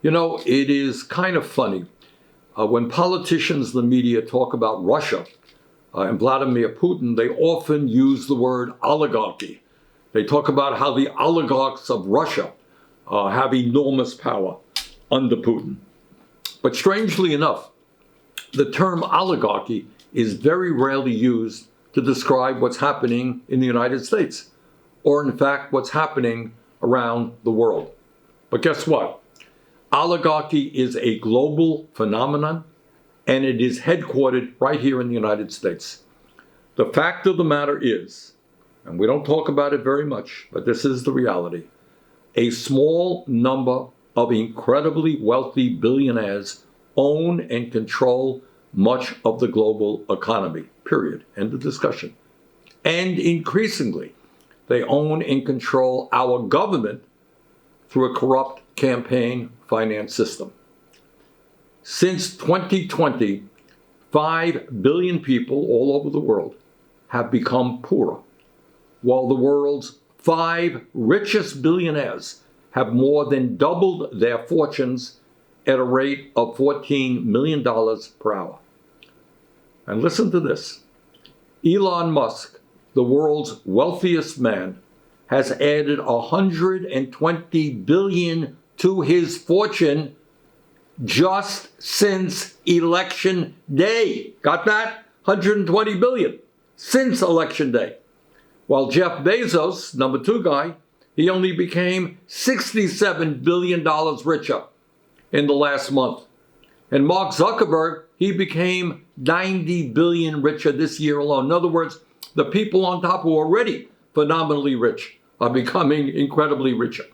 You know, it is kind of funny. When politicians in the media talk about Russia and Vladimir Putin, they often use the word oligarchy. They talk about how the oligarchs of Russia have enormous power under Putin. But strangely enough, the term oligarchy is very rarely used to describe what's happening in the United States, or in fact, what's happening around the world. But guess what? Oligarchy is a global phenomenon, and it is headquartered right here in the United States. The fact of the matter is, and we don't talk about it very much, but this is the reality, a small number of incredibly wealthy billionaires own and control much of the global economy, period. End of discussion. And increasingly, they own and control our government through a corrupt campaign finance system. Since 2020, 5 billion people all over the world have become poorer, while the world's 5 richest billionaires have more than doubled their fortunes at a rate of $14 million per hour. And listen to this. Elon Musk, the world's wealthiest man, has added $120 billion to his fortune just since election day. Got that? $120 billion since election day. While Jeff Bezos, number 2 guy, he only became $67 billion richer in the last month. And Mark Zuckerberg, he became $90 billion richer this year alone. In other words, the people on top who are already phenomenally rich are becoming incredibly richer.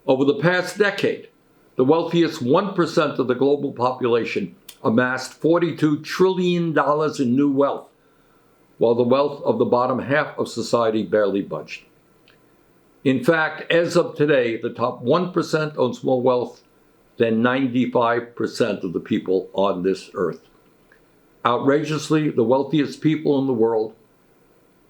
Over the past decade, the wealthiest 1% of the global population amassed $42 trillion in new wealth, while the wealth of the bottom half of society barely budged. In fact, as of today, the top 1% owns more wealth than 95% of the people on this earth. Outrageously, the wealthiest people in the world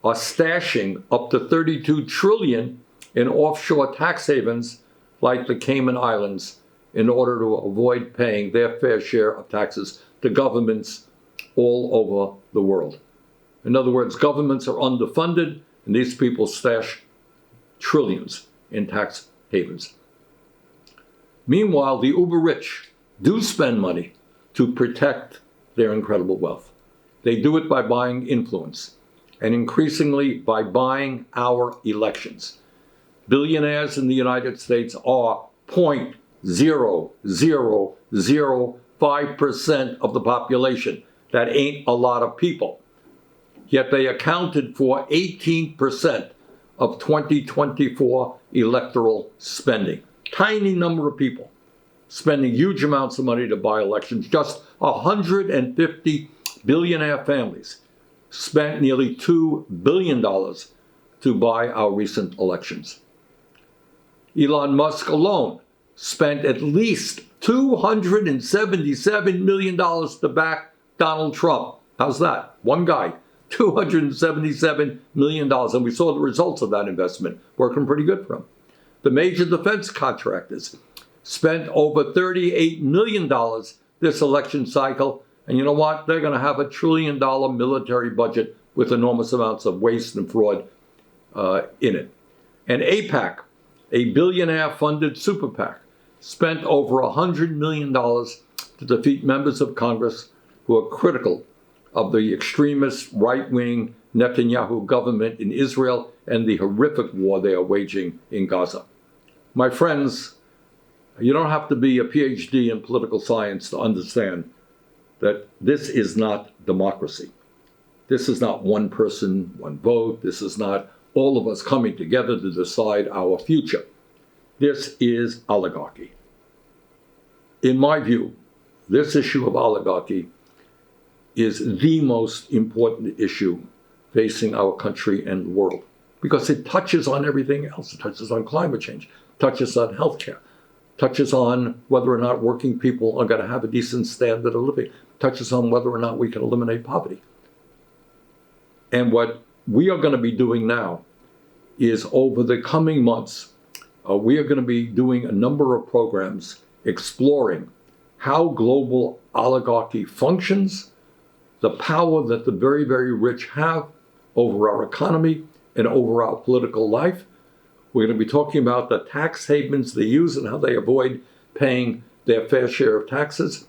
are stashing up to $32 trillion in offshore tax havens like the Cayman Islands in order to avoid paying their fair share of taxes to governments all over the world. In other words, governments are underfunded, and these people stash trillions in tax havens. Meanwhile, the uber rich do spend money to protect their incredible wealth. They do it by buying influence, and increasingly by buying our elections. Billionaires in the United States are 0.0005% of the population. That ain't a lot of people. Yet they accounted for 18% of 2024 electoral spending. Tiny number of people spending huge amounts of money to buy elections. Just 150 billionaire families spent nearly $2 billion to buy our recent elections. Elon Musk alone spent at least $277 million to back Donald Trump. How's that? One guy, $277 million. And we saw the results of that investment working pretty good for him. The major defense contractors spent over $38 million this election cycle. And you know what? They're going to have $1 trillion military budget with enormous amounts of waste and fraud in it. And AIPAC, a billionaire-funded super PAC, spent over $100 million to defeat members of Congress who are critical of the extremist right-wing Netanyahu government in Israel and the horrific war they are waging in Gaza. My friends, you don't have to be a PhD in political science to understand that this is not democracy. This is not one person, one vote. This is not all of us coming together to decide our future. This is oligarchy. In my view, this issue of oligarchy is the most important issue facing our country and the world because it touches on everything else. It touches on climate change, touches on healthcare, touches on whether or not working people are going to have a decent standard of living, touches on whether or not we can eliminate poverty. And what we are going to be doing now is over the coming months, we are going to be doing a number of programs exploring how global oligarchy functions, the power that the very, very rich have over our economy and over our political life. We're going to be talking about the tax havens they use and how they avoid paying their fair share of taxes.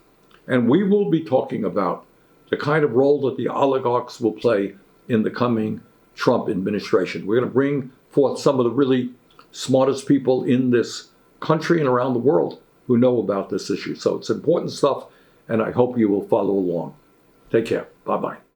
And we will be talking about the kind of role that the oligarchs will play in the coming Trump administration. We're going to bring forth some of the really smartest people in this country and around the world who know about this issue. So it's important stuff, and I hope you will follow along. Take care. Bye-bye.